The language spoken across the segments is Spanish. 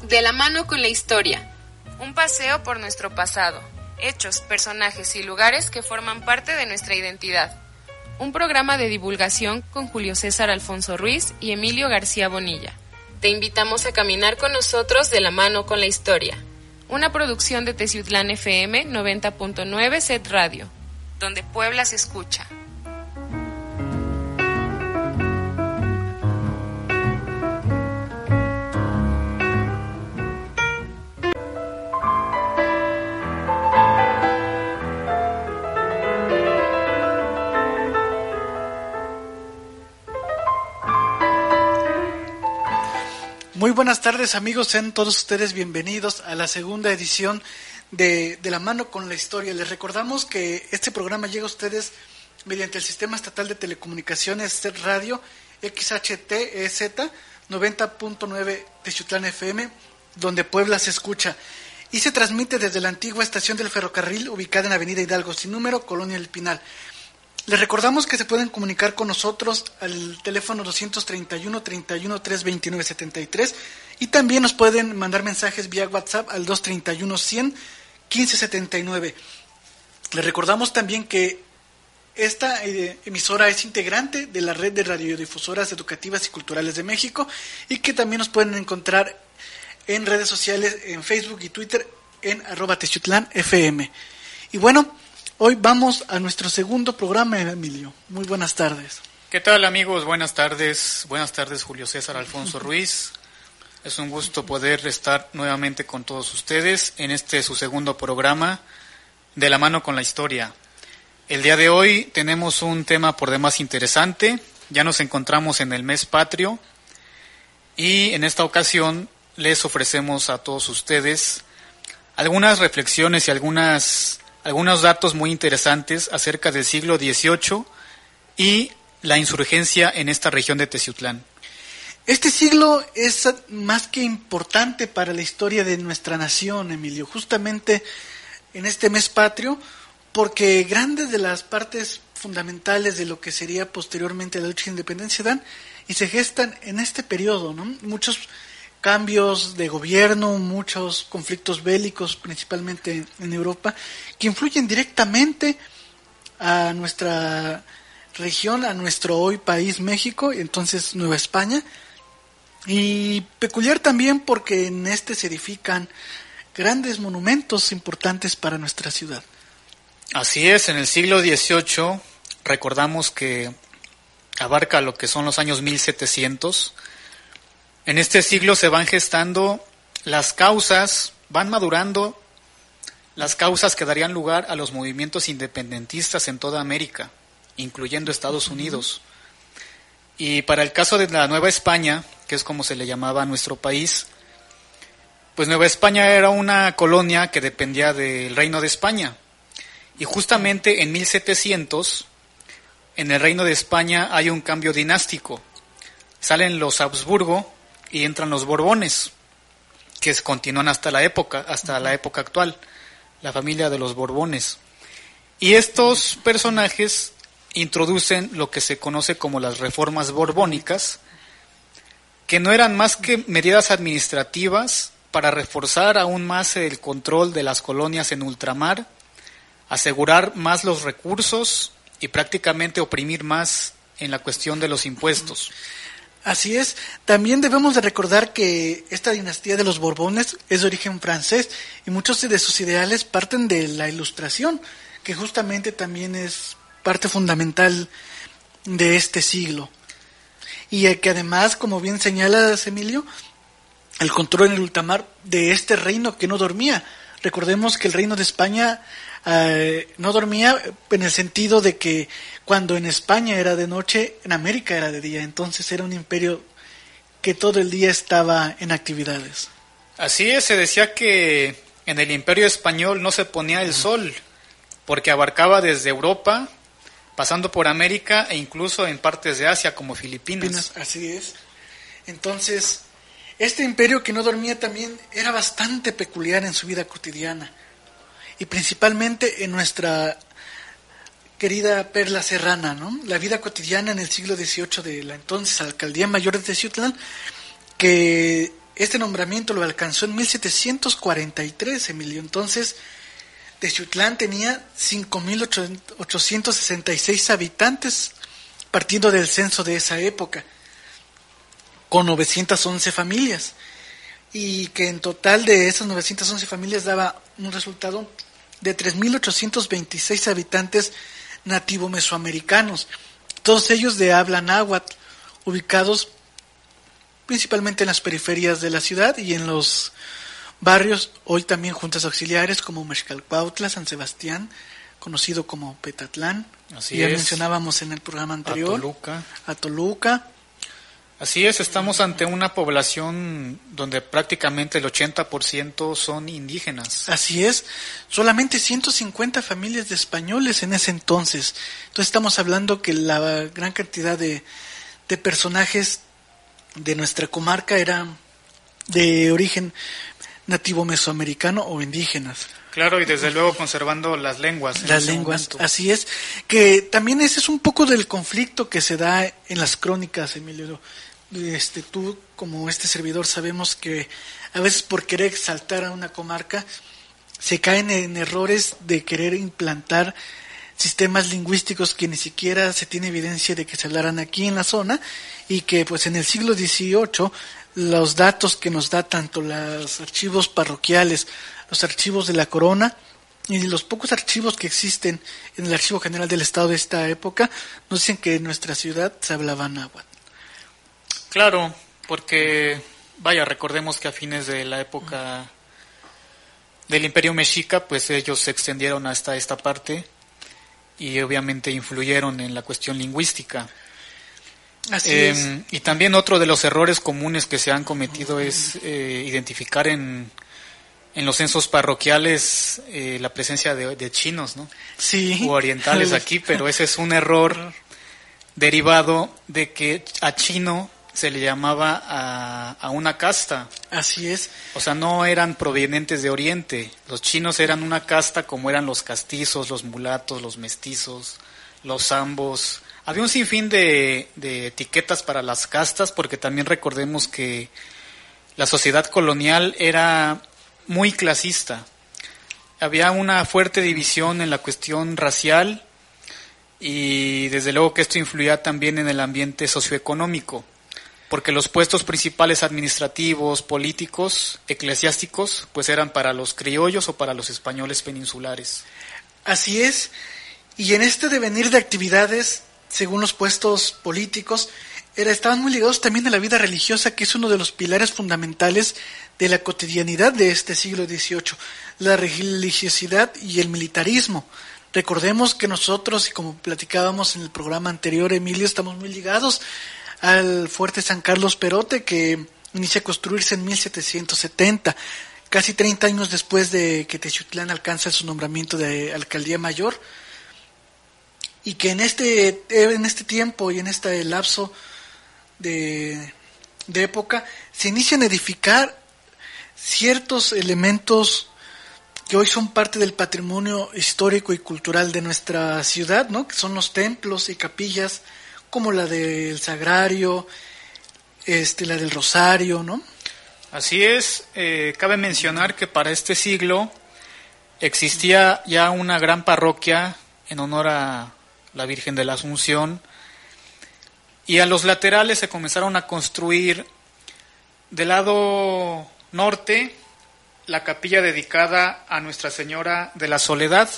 De la mano con la historia. Un paseo por nuestro pasado, hechos, personajes y lugares que forman parte de nuestra identidad. Un programa de divulgación con Julio César Alfonso Ruiz y Emilio García Bonilla. Te invitamos a caminar con nosotros de la mano con la historia. Una producción de Teciutlán FM 90.9 Set Radio, donde Puebla se escucha. Muy buenas tardes, amigos, sean todos ustedes bienvenidos a la segunda edición de la mano con la historia. Les recordamos que este programa llega a ustedes mediante el Sistema Estatal de Telecomunicaciones Set Radio XHTEZ 90.9 Teciutlán FM, donde Puebla se escucha, y se transmite desde la antigua estación del ferrocarril ubicada en Avenida Hidalgo sin número, Colonia El Pinal. Les recordamos que se pueden comunicar con nosotros al teléfono 231 31 329 73 y también nos pueden mandar mensajes vía WhatsApp al 231 100 15 79. Les recordamos también que esta emisora es integrante de la red de radiodifusoras educativas y culturales de México y que también nos pueden encontrar en redes sociales, en Facebook y Twitter en @teciutlán_fm. Y bueno, hoy vamos a nuestro segundo programa, Emilio. Muy buenas tardes. ¿Qué tal, amigos? Buenas tardes. Buenas tardes, Julio César Alfonso Ruiz. Es un gusto poder estar nuevamente con todos ustedes en este su segundo programa de la mano con la historia. El día de hoy tenemos un tema por demás interesante. Ya nos encontramos en el mes patrio y en esta ocasión les ofrecemos a todos ustedes algunas reflexiones y algunos datos muy interesantes acerca del siglo XVIII y la insurgencia en esta región de Teciutlán. Este siglo es más que importante para la historia de nuestra nación, Emilio, justamente en este mes patrio, porque grandes de las partes fundamentales de lo que sería posteriormente la lucha de independencia dan y se gestan en este periodo, ¿no? Muchos cambios de gobierno, muchos conflictos bélicos, principalmente en Europa, que influyen directamente a nuestra región, a nuestro hoy país México, entonces Nueva España, y peculiar también porque en este se edifican grandes monumentos importantes para nuestra ciudad. Así es, en el siglo XVIII recordamos que abarca lo que son los años 1700. En este siglo se van gestando las causas, van madurando las causas que darían lugar a los movimientos independentistas en toda América, incluyendo Estados Unidos. Y para el caso de la Nueva España, que es como se le llamaba a nuestro país, pues Nueva España era una colonia que dependía del Reino de España. Y justamente en 1700, en el Reino de España hay un cambio dinástico. Salen los Habsburgo y entran los Borbones, que continúan hasta la época actual, la familia de los Borbones. Y estos personajes introducen lo que se conoce como las reformas borbónicas, que no eran más que medidas administrativas para reforzar aún más el control de las colonias en ultramar, asegurar más los recursos y prácticamente oprimir más en la cuestión de los impuestos. Así es, también debemos de recordar que esta dinastía de los Borbones es de origen francés y muchos de sus ideales parten de la Ilustración, que justamente también es parte fundamental de este siglo. Y que además, como bien señalas, Emilio, el control en el ultramar de este reino que no dormía. Recordemos que el Reino de España no dormía en el sentido de que cuando en España era de noche, en América era de día. Entonces era un imperio que todo el día estaba en actividades. Así es, se decía que en el Imperio Español no se ponía el sol, porque abarcaba desde Europa, pasando por América e incluso en partes de Asia como Filipinas. Así es. Entonces, este imperio que no dormía también era bastante peculiar en su vida cotidiana. Y principalmente en nuestra querida Perla Serrana, ¿no? La vida cotidiana en el siglo XVIII de la entonces Alcaldía Mayor de Teciutlán, que Este nombramiento lo alcanzó en 1743, Emilio. Entonces, Textiutlán tenía 5.866 habitantes, partiendo del censo de esa época, con 911 familias. Y que en total de esas 911 familias daba un resultado de 3.826 habitantes nativo mesoamericanos, todos ellos de habla náhuatl, ubicados principalmente en las periferias de la ciudad y en los barrios, hoy también juntas auxiliares como Mexcalcuautla, San Sebastián, conocido como Petatlán, ya mencionábamos en el programa anterior, a Toluca. Así es, estamos ante una población donde prácticamente el 80% son indígenas. Así es, solamente 150 familias de españoles en ese entonces. Entonces estamos hablando que la gran cantidad de personajes de nuestra comarca eran de origen nativo mesoamericano o indígenas. Claro, y desde luego conservando las lenguas. Las lenguas, así es. Que también ese es un poco del conflicto que se da en las crónicas, Emilio. Tú, como este servidor, sabemos que a veces por querer exaltar a una comarca se caen en errores de querer implantar sistemas lingüísticos que ni siquiera se tiene evidencia de que se hablaran aquí en la zona, y que pues en el siglo XVIII los datos que nos da tanto los archivos parroquiales, los archivos de la corona y los pocos archivos que existen en el Archivo General del Estado de esta época nos dicen que en nuestra ciudad se hablaba náhuatl. Claro, porque recordemos que a fines de la época del Imperio Mexica, pues ellos se extendieron hasta esta parte y obviamente influyeron en la cuestión lingüística. Así es. Y también otro de los errores comunes que se han cometido es identificar en los censos parroquiales la presencia de chinos, ¿no? Sí. O orientales aquí, pero ese es un error derivado de que a chino se le llamaba a una casta. Así es. O sea, no eran provenientes de Oriente. Los chinos eran una casta como eran los castizos, los mulatos, los mestizos, los zambos. Había un sinfín de etiquetas para las castas, porque también recordemos que la sociedad colonial era muy clasista. Había una fuerte división en la cuestión racial y desde luego que esto influía también en el ambiente socioeconómico, porque los puestos principales administrativos, políticos, eclesiásticos, pues eran para los criollos o para los españoles peninsulares. Así es, y en este devenir de actividades, según los puestos políticos, estaban muy ligados también a la vida religiosa, que es uno de los pilares fundamentales de la cotidianidad de este siglo XVIII, la religiosidad y el militarismo. Recordemos que nosotros, y como platicábamos en el programa anterior, Emilio, estamos muy ligados al fuerte San Carlos Perote, que inicia a construirse en 1770, casi 30 años después de que Textiutlán alcanza su nombramiento de alcaldía mayor, y que en este tiempo y en este lapso de época se inician a edificar ciertos elementos que hoy son parte del patrimonio histórico y cultural de nuestra ciudad, ¿no? Que son los templos y capillas, como la del Sagrario, la del Rosario, ¿no? Así es. Cabe mencionar que para este siglo existía ya una gran parroquia en honor a la Virgen de la Asunción, y a los laterales se comenzaron a construir del lado norte la capilla dedicada a Nuestra Señora de la Soledad,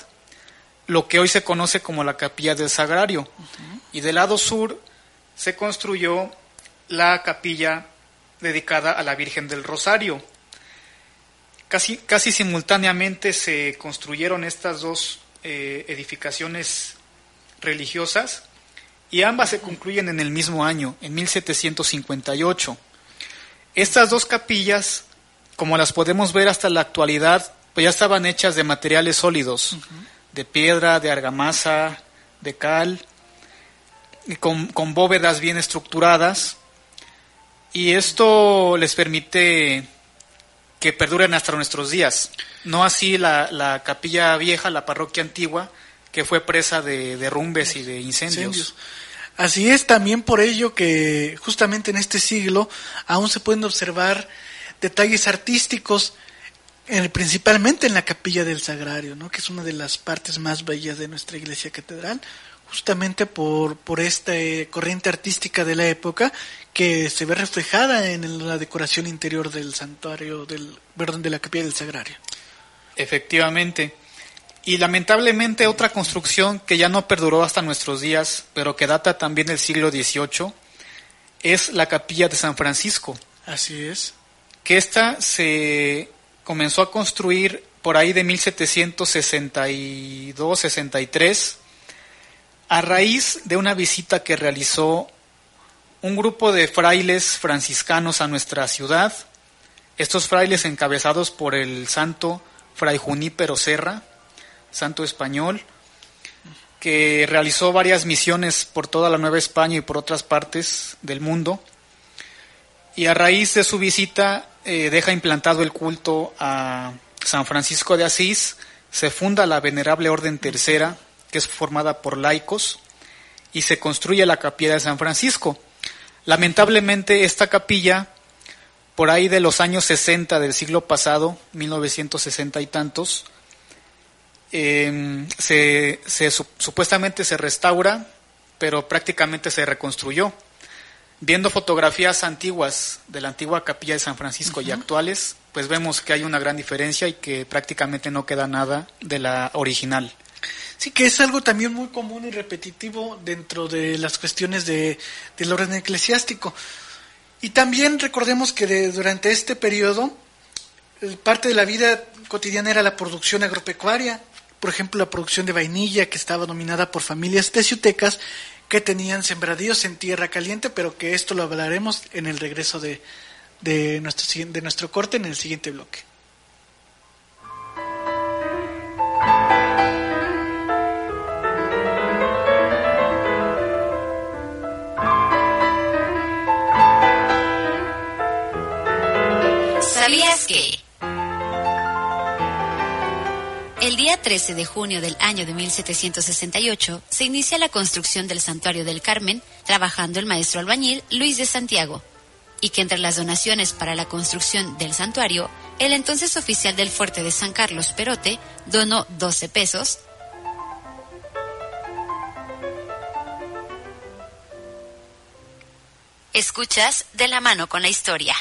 lo que hoy se conoce como la Capilla del Sagrario. Uh-huh. Y del lado sur se construyó la capilla dedicada a la Virgen del Rosario. Casi simultáneamente se construyeron estas dos edificaciones religiosas, y ambas se concluyen en el mismo año, en 1758. Estas dos capillas, como las podemos ver hasta la actualidad, pues ya estaban hechas de materiales sólidos, uh-huh, de piedra, de argamasa, de cal, y con bóvedas bien estructuradas, y esto les permite que perduren hasta nuestros días. No así la capilla vieja, la parroquia antigua, que fue presa de derrumbes y de incendios. Así es, también por ello que justamente en este siglo aún se pueden observar detalles artísticos, principalmente en la capilla del Sagrario, ¿no? Que es una de las partes más bellas de nuestra iglesia catedral, justamente por esta corriente artística de la época que se ve reflejada en la decoración interior del santuario, de la capilla del Sagrario. Efectivamente. Y lamentablemente otra construcción que ya no perduró hasta nuestros días, pero que data también del siglo XVIII, es la capilla de San Francisco. Así es. Que esta se comenzó a construir por ahí de 1762-63, a raíz de una visita que realizó un grupo de frailes franciscanos a nuestra ciudad. Estos frailes encabezados por el santo Fray Junípero Serra, santo español, que realizó varias misiones por toda la Nueva España y por otras partes del mundo. Y a raíz de su visita deja implantado el culto a San Francisco de Asís, se funda la Venerable Orden Tercera, que es formada por laicos, y se construye la capilla de San Francisco. Lamentablemente esta capilla, por ahí de los años 60 del siglo pasado, 1960 y tantos, supuestamente se restaura, pero prácticamente se reconstruyó. Viendo fotografías antiguas de la antigua capilla de San Francisco y actuales, pues vemos que hay una gran diferencia y que prácticamente no queda nada de la original. Sí, que es algo también muy común y repetitivo dentro de las cuestiones del orden eclesiástico. Y también recordemos que durante este periodo, parte de la vida cotidiana era la producción agropecuaria. Por ejemplo, la producción de vainilla, que estaba dominada por familias teciutecas que tenían sembradíos en tierra caliente, pero que esto lo hablaremos en el regreso de nuestro corte en el siguiente bloque. ¿Sabías que? El día 13 de junio del año de 1768 se inicia la construcción del Santuario del Carmen, trabajando el maestro albañil Luis de Santiago, y que entre las donaciones para la construcción del santuario, el entonces oficial del fuerte de San Carlos, Perote, donó 12 pesos, Escuchas De la mano con la historia.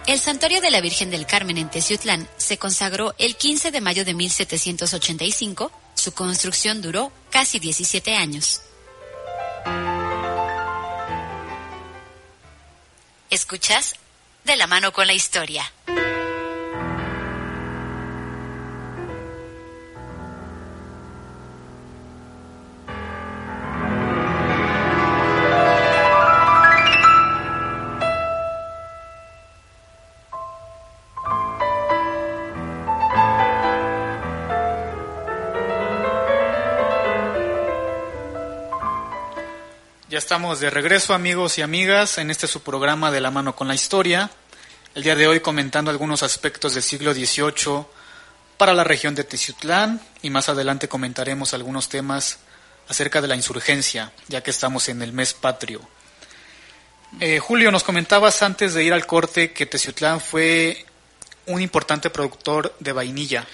El Santuario de la Virgen del Carmen en Teciutlán se consagró el 15 de mayo de 1785. Su construcción duró casi 17 años. Escuchas De la mano con la historia. Ya estamos de regreso, amigos y amigas, en este su programa De la mano con la historia. El día de hoy comentando algunos aspectos del siglo XVIII para la región de Teciutlán, y más adelante comentaremos algunos temas acerca de la insurgencia, ya que estamos en el mes patrio. Julio, nos comentabas antes de ir al corte que Teciutlán fue un importante productor de vainilla,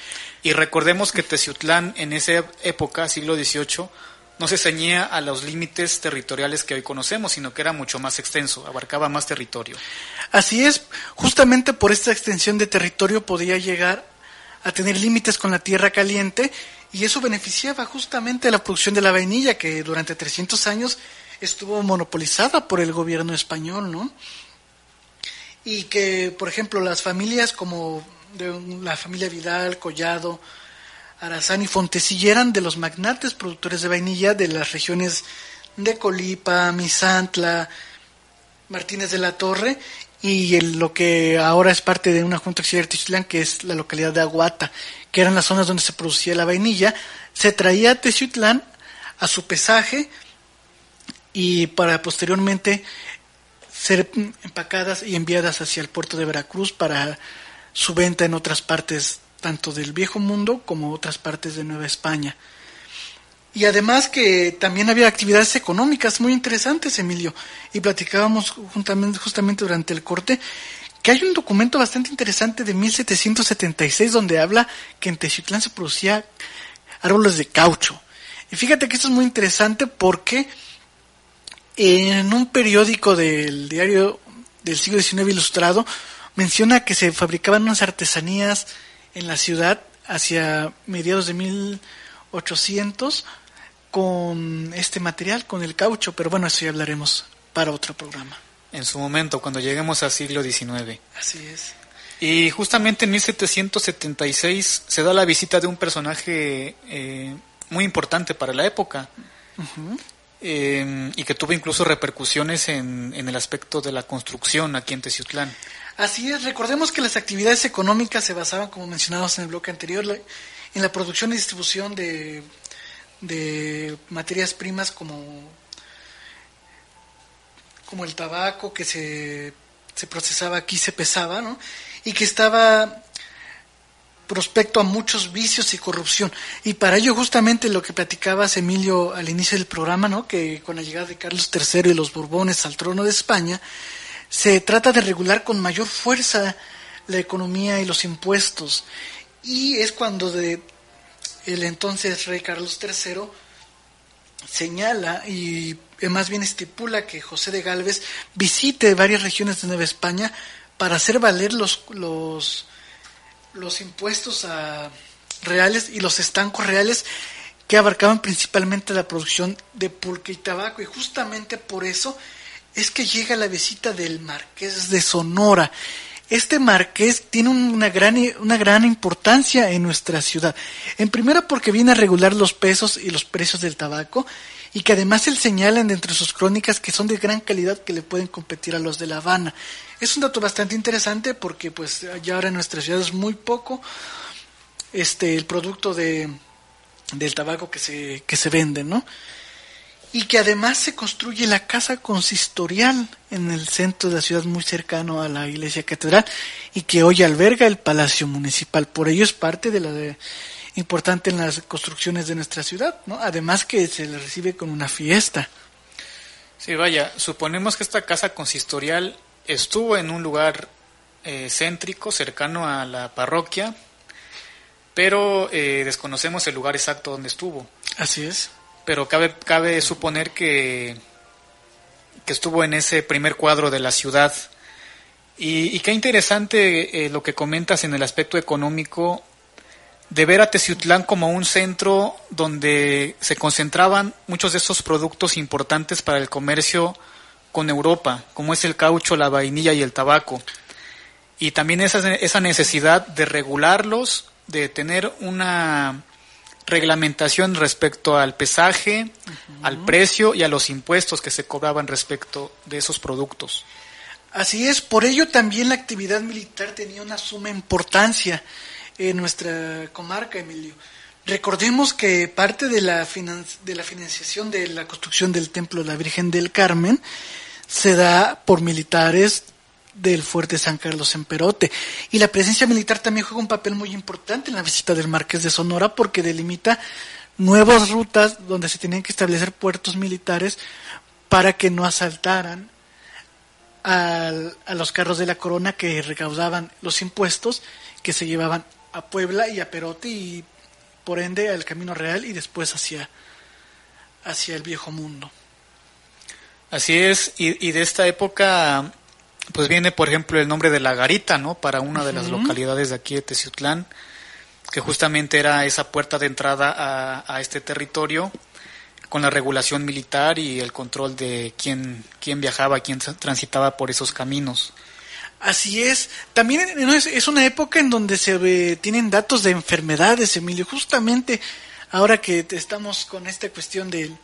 y recordemos que Teciutlán en esa época, siglo XVIII, no se ceñía a los límites territoriales que hoy conocemos, sino que era mucho más extenso, abarcaba más territorio. Así es, justamente por esta extensión de territorio podía llegar a tener límites con la tierra caliente, y eso beneficiaba justamente a la producción de la vainilla, que durante 300 años estuvo monopolizada por el gobierno español, ¿no? Y que, por ejemplo, las familias como la familia Vidal, Collado, Arazán y Fontecilla eran de los magnates productores de vainilla de las regiones de Colipa, Misantla, Martínez de la Torre, y lo que ahora es parte de una junta auxiliar de Teciutlán, que es la localidad de Aguata, que eran las zonas donde se producía la vainilla. Se traía a Teciutlán a su pesaje y para posteriormente ser empacadas y enviadas hacia el puerto de Veracruz para su venta en otras partes, tanto del Viejo Mundo como otras partes de Nueva España. Y además que también había actividades económicas muy interesantes, Emilio, y platicábamos justamente durante el corte que hay un documento bastante interesante de 1776 donde habla que en Teciutlán se producía árboles de caucho. Y fíjate que esto es muy interesante porque en un periódico del diario del siglo XIX Ilustrado menciona que se fabricaban unas artesanías en la ciudad hacia mediados de 1800 con este material, con el caucho, pero bueno, eso ya hablaremos para otro programa. En su momento, cuando lleguemos al siglo XIX. Así es. Y justamente en 1776 se da la visita de un personaje muy importante para la época. Uh-huh. Y que tuvo incluso repercusiones en el aspecto de la construcción aquí en Teciutlán. Así es, recordemos que las actividades económicas se basaban, como mencionábamos en el bloque anterior, en la producción y distribución de materias primas como el tabaco que se procesaba aquí, se pesaba, ¿no? Y que estaba prospecto a muchos vicios y corrupción. Y para ello justamente lo que platicabas, Emilio, al inicio del programa, ¿no? Que con la llegada de Carlos III y los Borbones al trono de España, se trata de regular con mayor fuerza la economía y los impuestos. Y es cuando el entonces rey Carlos III señala y más bien estipula que José de Gálvez visite varias regiones de Nueva España para hacer valer los impuestos reales y los estancos reales que abarcaban principalmente la producción de pulque y tabaco. Y justamente por eso es que llega la visita del Marqués de Sonora. Este marqués tiene una gran importancia en nuestra ciudad. En primera porque viene a regular los pesos y los precios del tabaco, y que además él señala dentro de sus crónicas que son de gran calidad, que le pueden competir a los de La Habana. Es un dato bastante interesante porque pues ya ahora en nuestra ciudad es muy poco el producto del tabaco que se vende, ¿no? Y que además se construye la casa consistorial en el centro de la ciudad, muy cercano a la iglesia catedral, y que hoy alberga el Palacio Municipal. Por ello es parte importante en las construcciones de nuestra ciudad, ¿no? Además que se le recibe con una fiesta. Sí, vaya, suponemos que esta casa consistorial estuvo en un lugar céntrico, cercano a la parroquia, pero desconocemos el lugar exacto donde estuvo. Así es. Pero cabe suponer que estuvo en ese primer cuadro de la ciudad. Y qué interesante lo que comentas en el aspecto económico, de ver a Teciutlán como un centro donde se concentraban muchos de estos productos importantes para el comercio con Europa, como es el caucho, la vainilla y el tabaco. Y también esa necesidad de regularlos, de tener una reglamentación respecto al pesaje, uh-huh, al precio y a los impuestos que se cobraban respecto de esos productos. Así es, por ello también la actividad militar tenía una suma importancia en nuestra comarca, Emilio. Recordemos que parte de la financiación de la construcción del Templo de la Virgen del Carmen se da por militares del fuerte San Carlos en Perote, y la presencia militar también juega un papel muy importante en la visita del Marqués de Sonora porque delimita nuevas rutas donde se tenían que establecer puertos militares para que no asaltaran a los carros de la corona que recaudaban los impuestos que se llevaban a Puebla y a Perote y por ende al Camino Real y después hacia el Viejo Mundo. Así es, y de esta época pues viene, por ejemplo, el nombre de La Garita, ¿no? Para una de las localidades de aquí de Teciutlán, que justamente era esa puerta de entrada a este territorio, con la regulación militar y el control de quién viajaba, quién transitaba por esos caminos. Así es. También es una época en donde se tienen datos de enfermedades, Emilio. Justamente ahora que estamos con esta cuestión del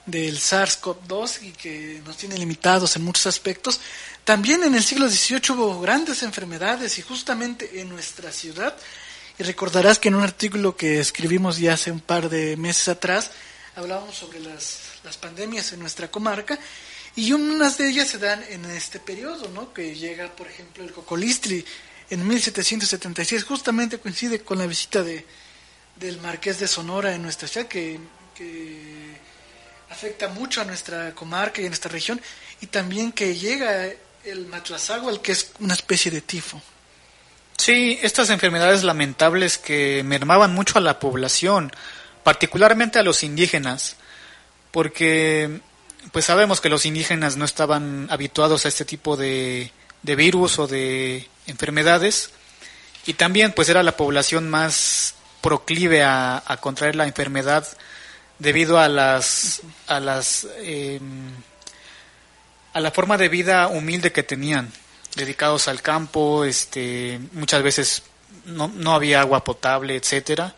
SARS-CoV-2 y que nos tiene limitados en muchos aspectos, también en el siglo XVIII hubo grandes enfermedades y justamente en nuestra ciudad, y recordarás que en un artículo que escribimos ya hace un par de meses atrás, hablábamos sobre las pandemias en nuestra comarca, y unas de ellas se dan en este periodo, ¿no? Que llega, por ejemplo, el cocolistri en 1776, justamente coincide con la visita del Marqués de Sonora en nuestra ciudad, que afecta mucho a nuestra comarca y a nuestra región, y también que llega el Matlazáhuatl, que es una especie de tifo. Sí, estas enfermedades lamentables que mermaban mucho a la población, particularmente a los indígenas, porque pues sabemos que los indígenas no estaban habituados a este tipo de virus o de enfermedades, y también pues era la población más proclive a contraer la enfermedad debido a la forma de vida humilde que tenían, dedicados al campo, muchas veces no había agua potable, etcétera,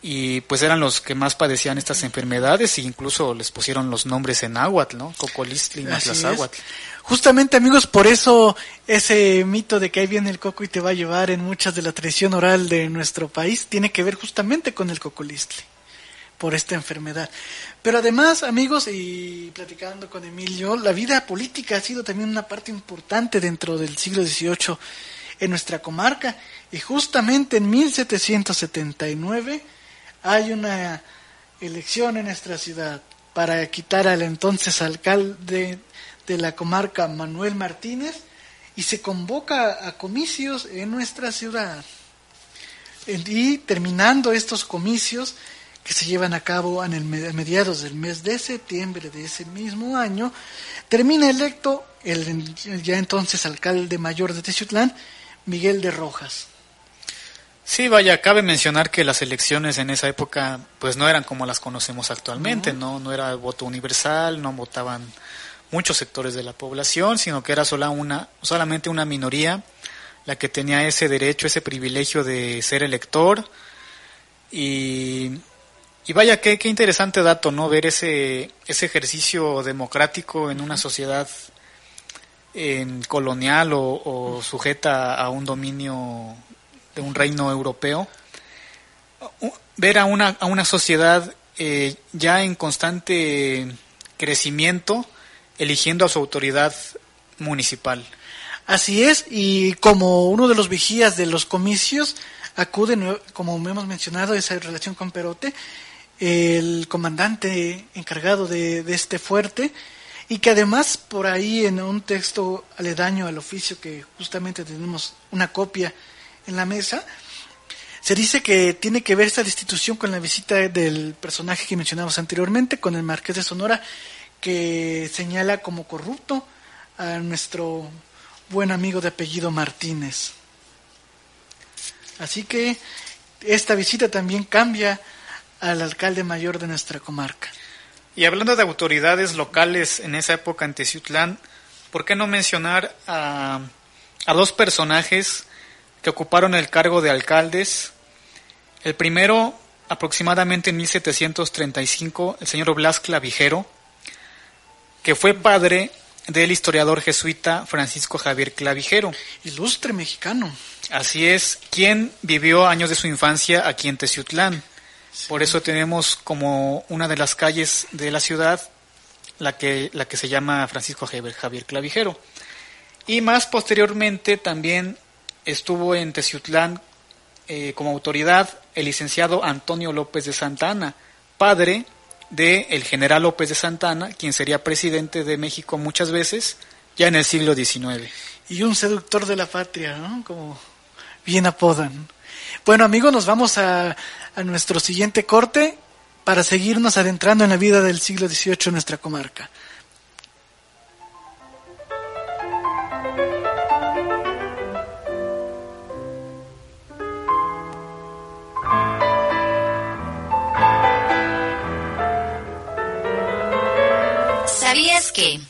y pues eran los que más padecían estas enfermedades, e incluso les pusieron los nombres en náhuatl, ¿no? Cocolistli y Matlazáhuatl. Justamente, amigos, por eso ese mito de que ahí viene el coco y te va a llevar en muchas de la tradición oral de nuestro país tiene que ver justamente con el cocolistli, por esta enfermedad. Pero además, amigos, y platicando con Emilio, la vida política ha sido también una parte importante dentro del siglo XVIII en nuestra comarca, y justamente en 1779 hay una elección en nuestra ciudad para quitar al entonces alcalde de la comarca, Manuel Martínez, y se convoca a comicios en nuestra ciudad. Y terminando estos comicios, que se llevan a cabo a mediados del mes de septiembre de ese mismo año, termina electo el ya entonces alcalde mayor de Teciutlán, Miguel de Rojas. Sí, vaya, cabe mencionar que las elecciones en esa época pues no eran como las conocemos actualmente, no era voto universal, no votaban muchos sectores de la población, sino que era solamente una minoría la que tenía ese derecho, ese privilegio de ser elector. Y vaya, qué interesante dato, ¿no? Ver ese ejercicio democrático en una sociedad colonial o sujeta a un dominio de un reino europeo. Ver a una sociedad ya en constante crecimiento, eligiendo a su autoridad municipal. Así es, y como uno de los vigías de los comicios, acude, como hemos mencionado, esa relación con Perote, el comandante encargado de este fuerte, y que además por ahí en un texto aledaño al oficio, que justamente tenemos una copia en la mesa, se dice que tiene que ver esta destitución con la visita del personaje que mencionamos anteriormente, con el Marqués de Sonora, que señala como corrupto a nuestro buen amigo de apellido Martínez. Así que esta visita también cambia al alcalde mayor de nuestra comarca. Y hablando de autoridades locales en esa época en Teciutlán, ¿por qué no mencionar a dos personajes que ocuparon el cargo de alcaldes? El primero, aproximadamente en 1735, el señor Blas Clavijero, que fue padre del historiador jesuita Francisco Javier Clavijero. Ilustre mexicano. Así es, quien vivió años de su infancia aquí en Teciutlán. Sí. Por eso tenemos como una de las calles de la ciudad la que se llama Francisco Javier Clavijero. Y más posteriormente también estuvo en Teciutlán como autoridad el licenciado Antonio López de Santa Anna, padre del general López de Santa Anna, quien sería presidente de México muchas veces, ya en el siglo XIX. Y un seductor de la patria, ¿no? Como bien apodan. Bueno, amigos, nos vamos a nuestro siguiente corte para seguirnos adentrando en la vida del siglo XVIII en nuestra comarca. ¿Sabías que?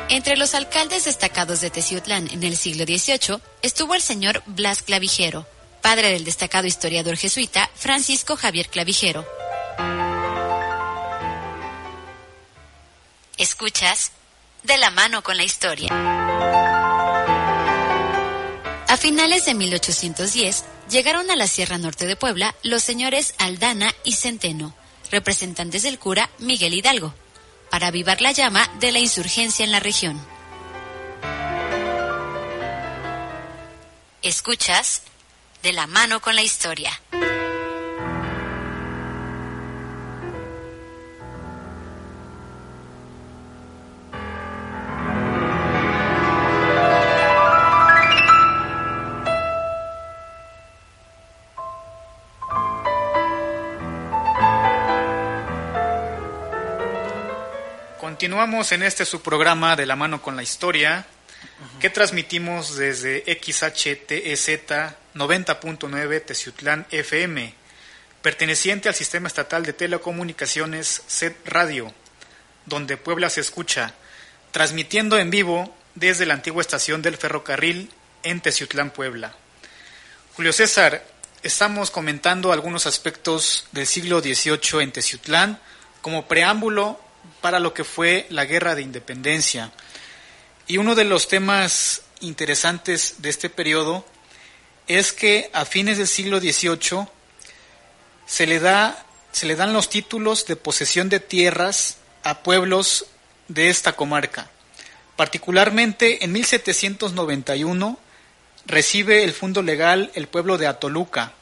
Entre los alcaldes destacados de Teciutlán en el siglo XVIII estuvo el señor Blas Clavijero, padre del destacado historiador jesuita Francisco Javier Clavijero. Escuchas De la mano con la historia. A finales de 1810 llegaron a la Sierra Norte de Puebla los señores Aldana y Centeno, representantes del cura Miguel Hidalgo, para avivar la llama de la insurgencia en la región. Escuchas De la mano con la historia. Continuamos en su programa de la mano con la historia, que transmitimos desde XHTEZ 90.9 Teciutlán FM, perteneciente al Sistema Estatal de Telecomunicaciones SED Radio, donde Puebla se escucha, transmitiendo en vivo desde la antigua estación del ferrocarril en Teciutlán, Puebla. Julio César, estamos comentando algunos aspectos del siglo XVIII en Teciutlán como preámbulo para lo que fue la Guerra de Independencia. Y uno de los temas interesantes de este periodo es que a fines del siglo XVIII se le dan los títulos de posesión de tierras a pueblos de esta comarca. Particularmente en 1791 recibe el fundo legal el pueblo de Atoluca,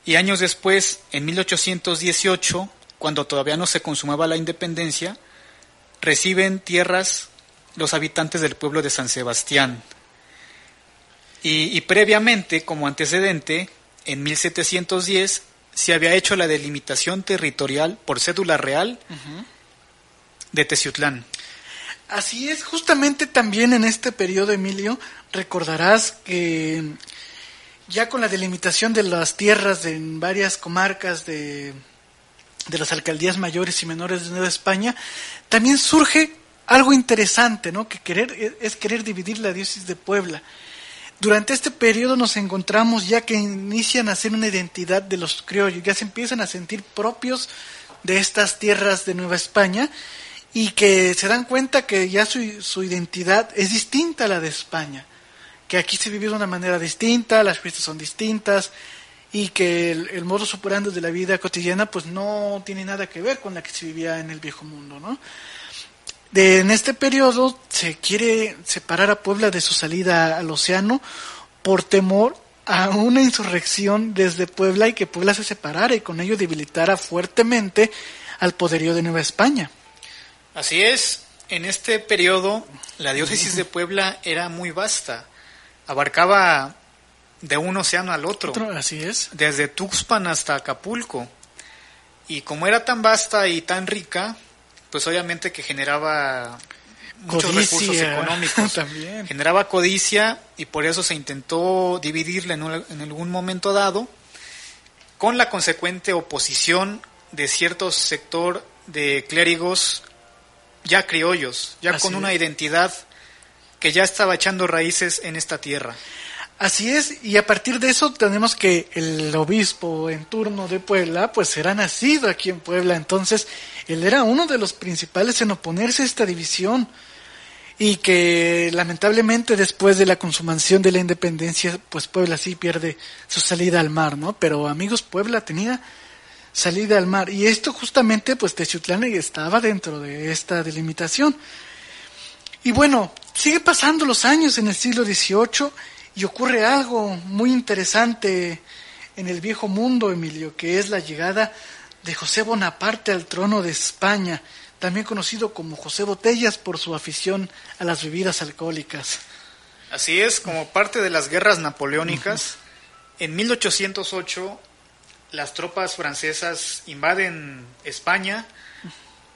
y años después, en 1818, cuando todavía no se consumaba la independencia, reciben tierras los habitantes del pueblo de San Sebastián. Y previamente, como antecedente, en 1710 se había hecho la delimitación territorial por cédula real de Teciutlán. Así es, justamente también en este periodo, Emilio, recordarás que ya con la delimitación de las tierras en varias comarcas de las alcaldías mayores y menores de Nueva España, también surge algo interesante, ¿no? Que querer dividir la diócesis de Puebla. Durante este periodo nos encontramos ya que inician a hacer una identidad de los criollos, ya se empiezan a sentir propios de estas tierras de Nueva España y que se dan cuenta que ya su identidad es distinta a la de España, que aquí se vive de una manera distinta, las fiestas son distintas y que el modus operandi de la vida cotidiana pues no tiene nada que ver con la que se vivía en el Viejo Mundo, ¿no? En este periodo se quiere separar a Puebla de su salida al océano por temor a una insurrección desde Puebla y que Puebla se separara y con ello debilitara fuertemente al poderío de Nueva España. Así es, en este periodo la diócesis de Puebla era muy vasta, abarcaba de un océano al otro, así es, desde Tuxpan hasta Acapulco, y como era tan vasta y tan rica, pues obviamente que generaba muchos recursos económicos, también. Generaba codicia y por eso se intentó dividirla en algún momento dado, con la consecuente oposición de cierto sector de clérigos ya criollos, ya así con una identidad que ya estaba echando raíces en esta tierra. Así es, y a partir de eso tenemos que el obispo en turno de Puebla, pues era nacido aquí en Puebla, entonces él era uno de los principales en oponerse a esta división, y que lamentablemente después de la consumación de la independencia, pues Puebla sí pierde su salida al mar, ¿no? Pero amigos, Puebla tenía salida al mar, y esto justamente, pues Teciutlán estaba dentro de esta delimitación. Y bueno, sigue pasando los años en el siglo XVIII, y ocurre algo muy interesante en el Viejo Mundo, Emilio, que es la llegada de José Bonaparte al trono de España, también conocido como José Botellas por su afición a las bebidas alcohólicas. Así es, como parte de las guerras napoleónicas, en 1808 las tropas francesas invaden España,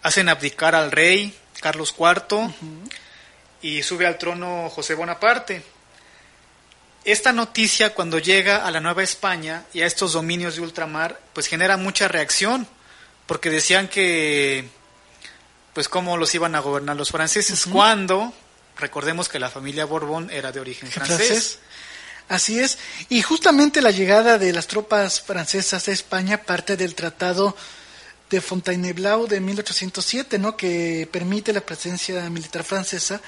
hacen abdicar al rey Carlos IV y sube al trono José Bonaparte. Esta noticia, cuando llega a la Nueva España y a estos dominios de ultramar, pues genera mucha reacción, porque decían que, pues cómo los iban a gobernar los franceses, cuando, recordemos que la familia Borbón era de origen francés. Así es, y justamente la llegada de las tropas francesas a España parte del Tratado de Fontainebleau de 1807, ¿no? Que permite la presencia militar francesa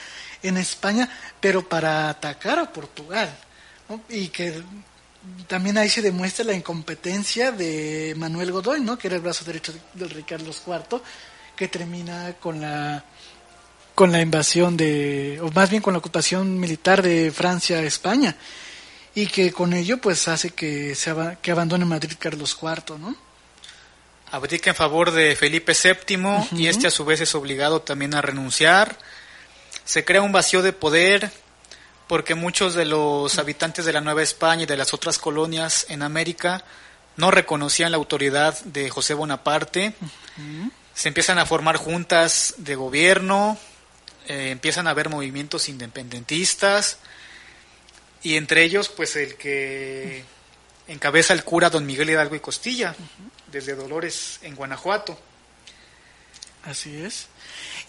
en España, pero para atacar a Portugal, ¿no? Y que también ahí se demuestra la incompetencia de Manuel Godoy, ¿no? Que era el brazo derecho del rey Carlos IV, que termina con la invasión o más bien con la ocupación militar de Francia a España, y que con ello pues hace que abandone Madrid Carlos IV, ¿no? Abdica en favor de Felipe VII y este a su vez es obligado también a renunciar. Se crea un vacío de poder porque muchos de los habitantes de la Nueva España y de las otras colonias en América no reconocían la autoridad de José Bonaparte se empiezan a formar juntas de gobierno, empiezan a haber movimientos independentistas, y entre ellos pues el que encabeza el cura don Miguel Hidalgo y Costilla, desde Dolores en Guanajuato. Así es.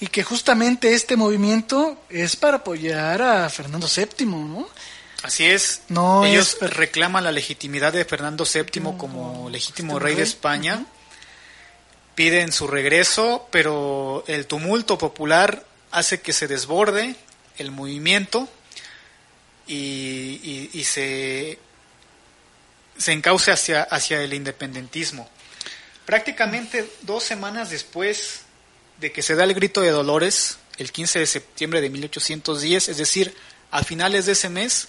Y que justamente este movimiento es para apoyar a Fernando VII, ¿no? Así es. No, ellos reclaman la legitimidad de Fernando VII como legítimo rey de España. Piden su regreso, pero el tumulto popular hace que se desborde el movimiento y se encauce hacia el independentismo. Prácticamente 2 semanas después de que se da el grito de Dolores, el 15 de septiembre de 1810, es decir, a finales de ese mes,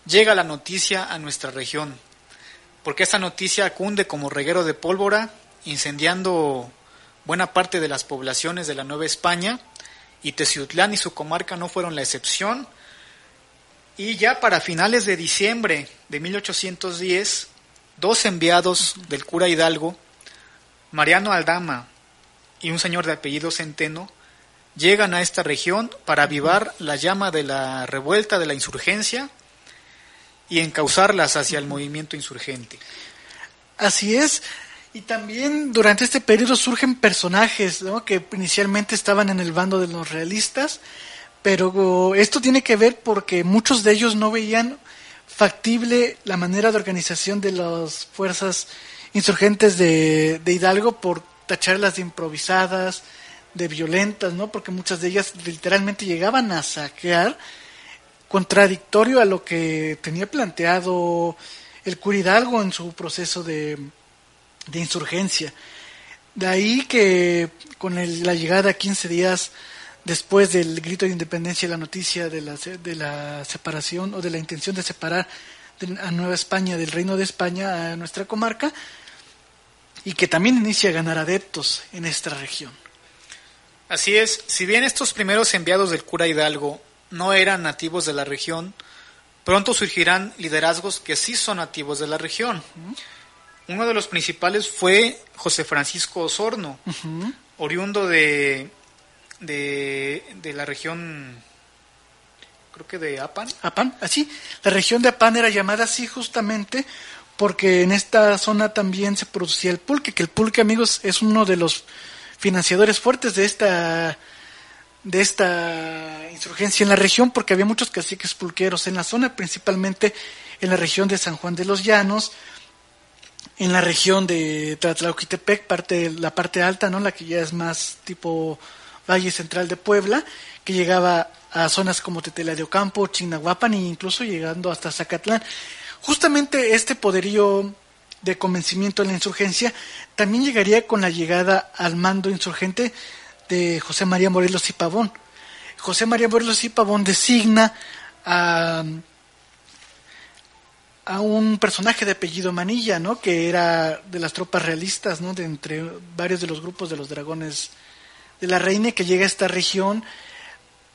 llega la noticia a nuestra región, porque esta noticia cunde como reguero de pólvora, incendiando buena parte de las poblaciones de la Nueva España, y Teciutlán y su comarca no fueron la excepción. Y ya para finales de diciembre de 1810, 2 enviados del cura Hidalgo, Mariano Aldama y un señor de apellido Centeno, llegan a esta región para avivar la llama de la revuelta, de la insurgencia, y encauzarlas hacia el movimiento insurgente. Así es. Y también durante este periodo surgen personajes, ¿no?, que inicialmente estaban en el bando de los realistas, pero esto tiene que ver porque muchos de ellos no veían factible la manera de organización de las fuerzas insurgentes de Hidalgo, por tacharlas de improvisadas, de violentas, ¿no? Porque muchas de ellas literalmente llegaban a saquear, contradictorio a lo que tenía planteado el cura Hidalgo en su proceso de insurgencia. De ahí que con la llegada 15 días después del grito de independencia, la noticia de la separación o de la intención de separar a Nueva España del Reino de España, a nuestra comarca, y que también inicia a ganar adeptos en esta región. Así es, si bien estos primeros enviados del cura Hidalgo no eran nativos de la región, pronto surgirán liderazgos que sí son nativos de la región. Uno de los principales fue José Francisco Osorno, oriundo de la región, creo que de Apan. Apan, así, la región de Apan era llamada así justamente porque en esta zona también se producía el pulque, que el pulque, amigos, es uno de los financiadores fuertes de esta insurgencia en la región, porque había muchos caciques pulqueros en la zona, principalmente en la región de San Juan de los Llanos, en la región de Tlatlauquitepec, la parte alta, ¿no?, la que ya es más tipo Valle Central de Puebla, que llegaba a zonas como Tetela de Ocampo, Chignahuapan e incluso llegando hasta Zacatlán. Justamente este poderío de convencimiento de la insurgencia también llegaría con la llegada al mando insurgente de José María Morelos y Pavón. José María Morelos y Pavón designa a un personaje de apellido Manilla, ¿no?, que era de las tropas realistas, ¿no?, de entre varios de los grupos de los dragones de la Reina, que llega a esta región,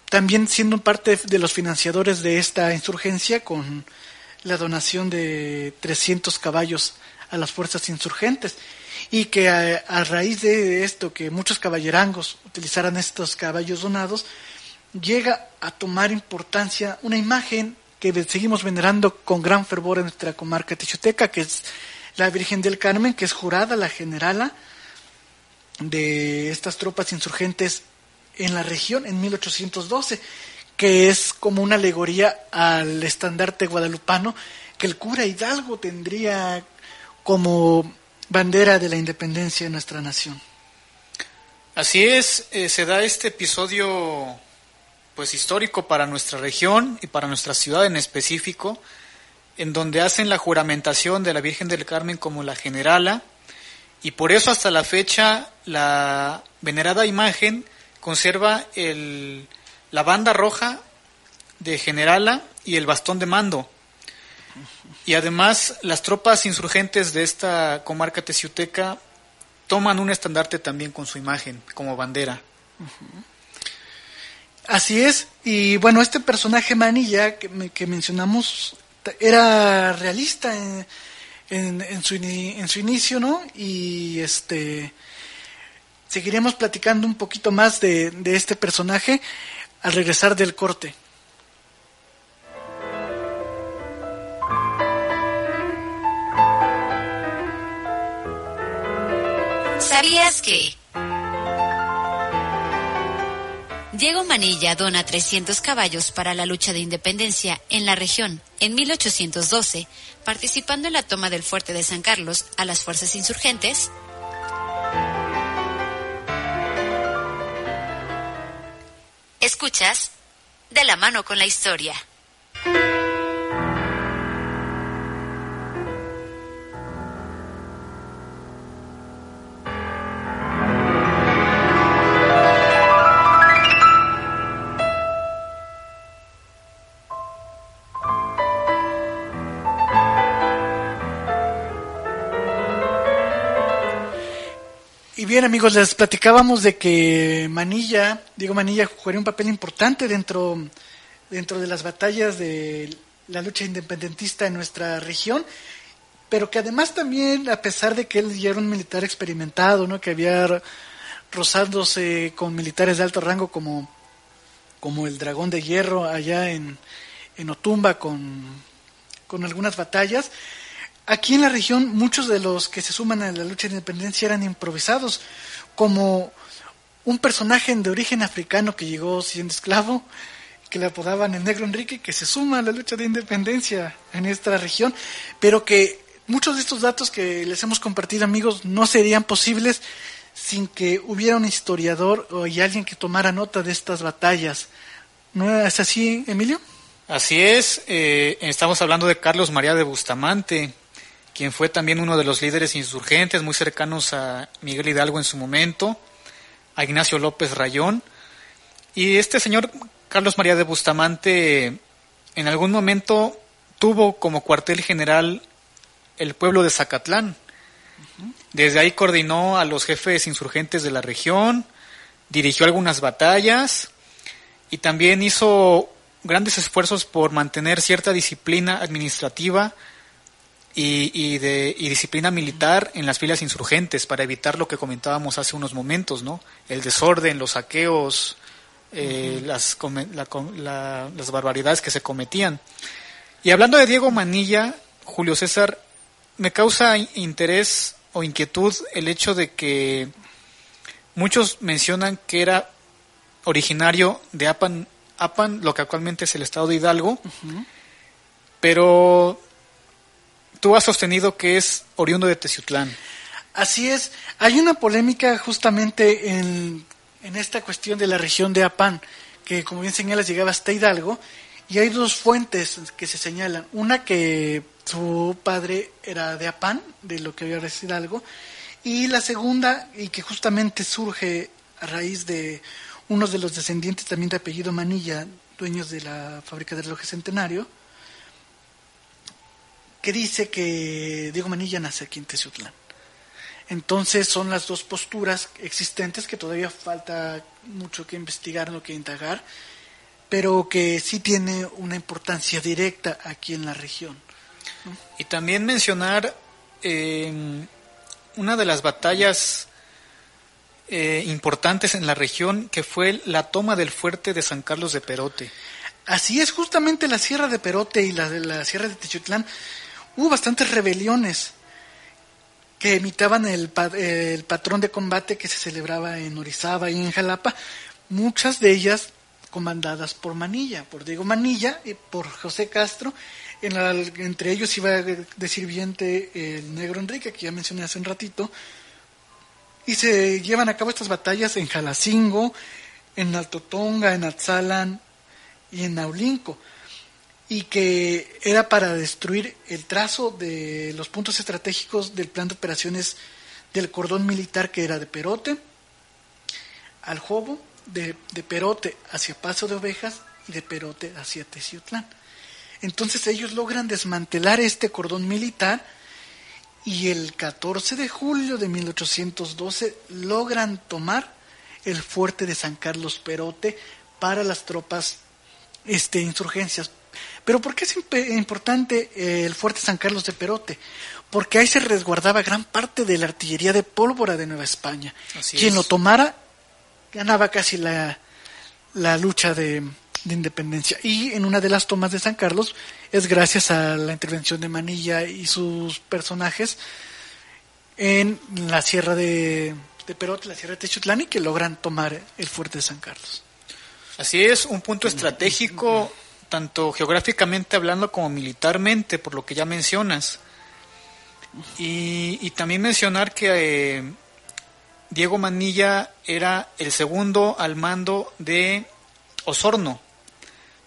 también siendo parte de los financiadores de esta insurgencia, con la donación de 300 caballos a las fuerzas insurgentes, y que a raíz de esto, que muchos caballerangos utilizaran estos caballos donados, llega a tomar importancia una imagen que seguimos venerando con gran fervor en nuestra comarca texuteca, que es la Virgen del Carmen, que es jurada, la generala de estas tropas insurgentes en la región en 1812, que es como una alegoría al estandarte guadalupano que el cura Hidalgo tendría como bandera de la independencia de nuestra nación. Así es, se da este episodio pues histórico para nuestra región y para nuestra ciudad en específico, en donde hacen la juramentación de la Virgen del Carmen como la generala, y por eso hasta la fecha la venerada imagen conserva la banda roja de generala y el bastón de mando. Y además las tropas insurgentes de esta comarca teciuteca toman un estandarte también con su imagen como bandera. Así es, y bueno, este personaje Manilla que mencionamos era realista en su inicio, ¿no? Y Seguiremos platicando un poquito más de este personaje al regresar del corte. ¿Sabías que? Diego Manilla dona 300 caballos para la lucha de independencia en la región en 1812, participando en la toma del fuerte de San Carlos a las fuerzas insurgentes. Escuchas De la mano con la historia. Y bien, amigos, les platicábamos de que Diego Manilla jugaría un papel importante dentro de las batallas de la lucha independentista en nuestra región, pero que además también, a pesar de que él ya era un militar experimentado, ¿no?, que había rozándose con militares de alto rango como el Dragón de Hierro allá en Otumba con algunas batallas. Aquí en la región muchos de los que se suman a la lucha de independencia eran improvisados, como un personaje de origen africano que llegó siendo esclavo, que le apodaban el Negro Enrique, que se suma a la lucha de independencia en esta región, pero que muchos de estos datos que les hemos compartido, amigos, no serían posibles sin que hubiera un historiador y alguien que tomara nota de estas batallas. ¿No es así, Emilio? Así es, estamos hablando de Carlos María de Bustamante, quien fue también uno de los líderes insurgentes muy cercanos a Miguel Hidalgo en su momento, a Ignacio López Rayón. Y este señor Carlos María de Bustamante en algún momento tuvo como cuartel general el pueblo de Zacatlán. Desde ahí coordinó a los jefes insurgentes de la región, dirigió algunas batallas y también hizo grandes esfuerzos por mantener cierta disciplina administrativa y disciplina militar en las filas insurgentes para evitar lo que comentábamos hace unos momentos, ¿no? El desorden, los saqueos, las barbaridades que se cometían. Y hablando de Diego Manilla, Julio César, me causa interés o inquietud el hecho de que muchos mencionan que era originario de Apan, lo que actualmente es el estado de Hidalgo, pero tú has sostenido que es oriundo de Teciutlán. Así es, hay una polémica justamente en esta cuestión de la región de Apan, que como bien señalas llegaba hasta Hidalgo, y hay dos fuentes que se señalan, una que su padre era de Apan, de lo que ahora es Hidalgo, y la segunda, y que justamente surge a raíz de unos de los descendientes también de apellido Manilla, dueños de la fábrica de relojes Centenario, que dice que Diego Manilla nace aquí en Teciutlán. Entonces son las dos posturas existentes que todavía falta mucho que investigar, no que indagar, pero que sí tiene una importancia directa aquí en la región, ¿no? Y también mencionar una de las batallas importantes en la región, que fue la toma del fuerte de San Carlos de Perote. Así es, justamente la Sierra de Perote y la Sierra de Teciutlán hubo bastantes rebeliones que imitaban el patrón de combate que se celebraba en Orizaba y en Jalapa, muchas de ellas comandadas por Manilla, por Diego Manilla y por José Castro. Entre ellos iba de sirviente el Negro Enrique, que ya mencioné hace un ratito, y se llevan a cabo estas batallas en Jalacingo, en Altotonga, en Atzalan y en Naulinco, y que era para destruir el trazo de los puntos estratégicos del plan de operaciones del cordón militar, que era de Perote al Jobo, de Perote hacia Paso de Ovejas y de Perote hacia Teciutlán. Entonces ellos logran desmantelar este cordón militar y el 14 de julio de 1812 logran tomar el fuerte de San Carlos Perote para las tropas insurgencias, Pero ¿por qué es importante el fuerte San Carlos de Perote? Porque ahí se resguardaba gran parte de la artillería de pólvora de Nueva España. Quien lo tomara ganaba casi la lucha de independencia. Y en una de las tomas de San Carlos es gracias a la intervención de Manilla y sus personajes en la sierra de Perote, la sierra de Techotlán, y que logran tomar el fuerte de San Carlos. Así es, un punto estratégico, tanto geográficamente hablando como militarmente, por lo que ya mencionas. Y también mencionar que Diego Manilla era el segundo al mando de Osorno.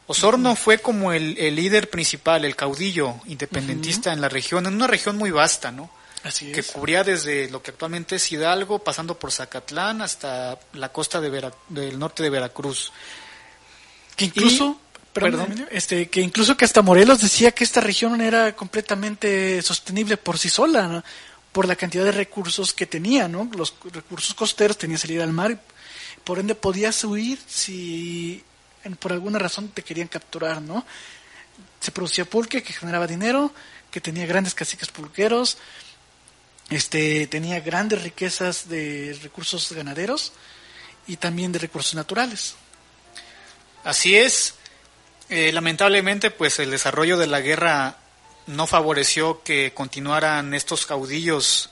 Osorno fue como el líder principal, el caudillo independentista en la región, en una región muy vasta, ¿no? Así es. Que cubría desde lo que actualmente es Hidalgo, pasando por Zacatlán hasta la costa del norte de Veracruz. Que incluso, que incluso que hasta Morelos decía que esta región era completamente sostenible por sí sola, ¿no? Por la cantidad de recursos que tenía, ¿no? Los recursos costeros, tenía salida al mar, y por ende podías huir si por alguna razón te querían capturar, ¿no? Se producía pulque que generaba dinero, que tenía grandes caciques pulqueros, tenía grandes riquezas de recursos ganaderos y también de recursos naturales. Así es. Lamentablemente, pues el desarrollo de la guerra no favoreció que continuaran estos caudillos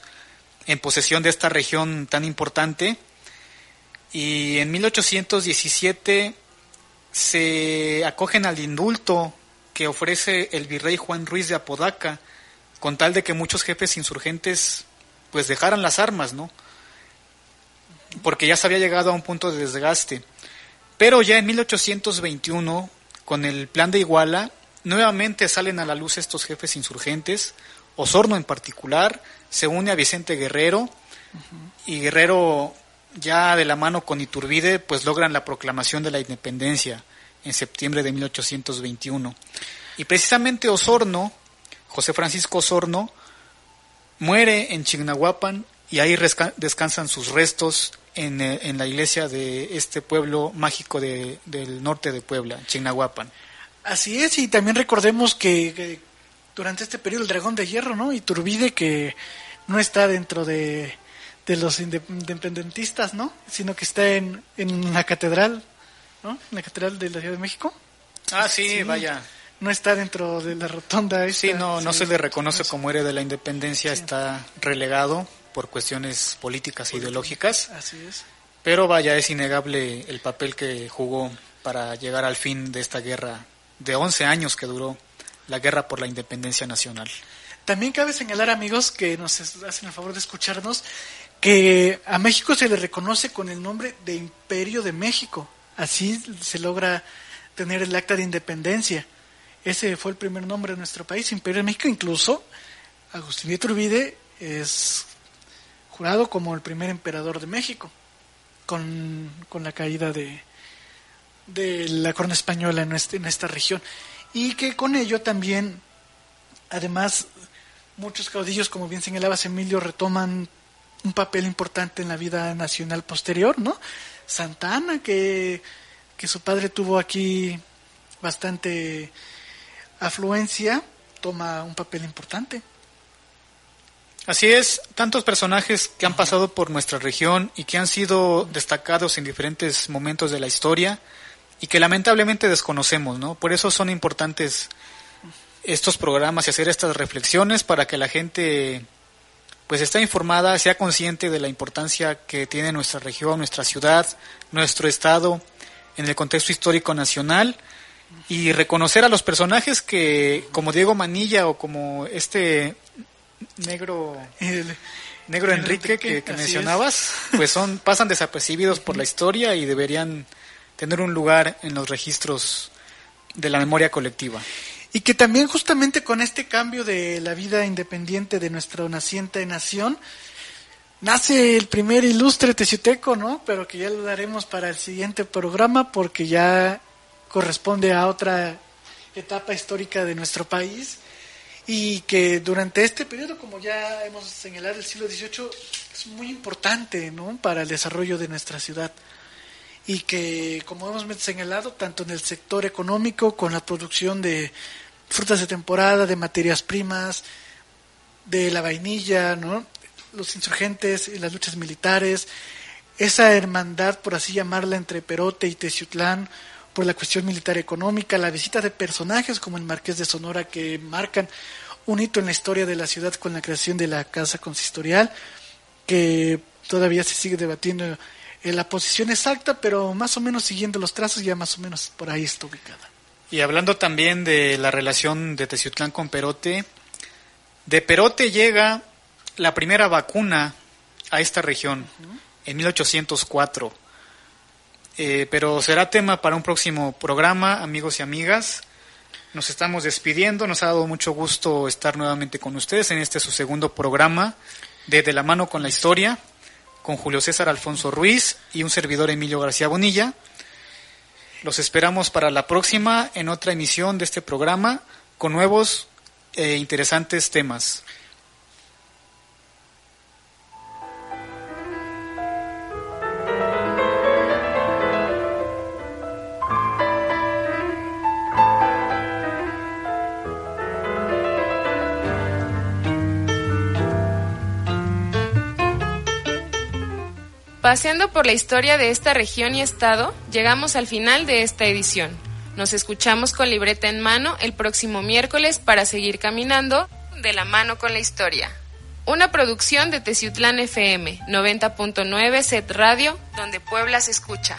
en posesión de esta región tan importante, y en 1817 se acogen al indulto que ofrece el virrey Juan Ruiz de Apodaca, con tal de que muchos jefes insurgentes pues dejaran las armas, ¿no? Porque ya se había llegado a un punto de desgaste. Pero ya en 1821, con el Plan de Iguala, nuevamente salen a la luz estos jefes insurgentes. Osorno en particular se une a Vicente Guerrero, y Guerrero, ya de la mano con Iturbide, pues logran la proclamación de la independencia en septiembre de 1821. Y precisamente Osorno, José Francisco Osorno, muere en Chignahuapan, y ahí descansan sus restos en la iglesia de este pueblo mágico del norte de Puebla, Chignahuapan. Así es, y también recordemos que durante este periodo el Dragón de Hierro, ¿no? Iturbide, que no está dentro de los independentistas, ¿no? Sino que está en la catedral, ¿no? En la catedral de la Ciudad de México. Ah, sí, vaya. No está dentro de la rotonda esta. Sí, no se le reconoce como héroe de la independencia, sí. Está relegado por cuestiones políticas e ideológicas. Así es. Pero vaya, es innegable el papel que jugó para llegar al fin de esta guerra de 11 años que duró la guerra por la independencia nacional. También cabe señalar, amigos, que nos hacen el favor de escucharnos, que a México se le reconoce con el nombre de Imperio de México. Así se logra tener el acta de independencia. Ese fue el primer nombre de nuestro país, Imperio de México. Incluso Agustín de Iturbide es jurado como el primer emperador de México, con la caída de la corona española en esta región. Y que con ello también, además, muchos caudillos, como bien señalabas, Emilio, retoman un papel importante en la vida nacional posterior, ¿no? Santa Anna, que su padre tuvo aquí bastante afluencia, toma un papel importante. Así es, tantos personajes que han pasado por nuestra región y que han sido destacados en diferentes momentos de la historia y que lamentablemente desconocemos, ¿no? Por eso son importantes estos programas y hacer estas reflexiones para que la gente pues esté informada, sea consciente de la importancia que tiene nuestra región, nuestra ciudad, nuestro estado en el contexto histórico nacional, y reconocer a los personajes que, como Diego Manilla o como negro Enrique que mencionabas, pues pasan desapercibidos por la historia y deberían tener un lugar en los registros de la memoria colectiva. Y que también justamente con este cambio de la vida independiente de nuestra naciente nación, nace el primer ilustre teciuteco, ¿no? Pero que ya lo daremos para el siguiente programa, porque ya corresponde a otra etapa histórica de nuestro país, y que durante este periodo, como ya hemos señalado, el siglo XVIII es muy importante, ¿no? Para el desarrollo de nuestra ciudad. y que, como hemos señalado, tanto en el sector económico, con la producción de frutas de temporada, de materias primas, de la vainilla, ¿no?, los insurgentes, las luchas militares, esa hermandad, por así llamarla, entre Perote y Teciutlán, por la cuestión militar económica, la visita de personajes como el Marqués de Sonora, que marcan un hito en la historia de la ciudad con la creación de la Casa Consistorial, que todavía se sigue debatiendo en la posición exacta, pero más o menos siguiendo los trazos, ya más o menos por ahí está ubicada. Y hablando también de la relación de Teciutlán con Perote, de Perote llega la primera vacuna a esta región en 1804. Pero será tema para un próximo programa, amigos y amigas. Nos estamos despidiendo, nos ha dado mucho gusto estar nuevamente con ustedes en su segundo programa de la mano con la historia, con Julio César Alfonso Ruiz y un servidor, Emilio García Bonilla. Los esperamos para la próxima en otra emisión de este programa con nuevos e interesantes temas. Paseando por la historia de esta región y estado, llegamos al final de esta edición. Nos escuchamos con libreta en mano el próximo miércoles para seguir caminando de la mano con la historia. Una producción de Teciutlán FM, 90.9 Set Radio, donde Puebla se escucha.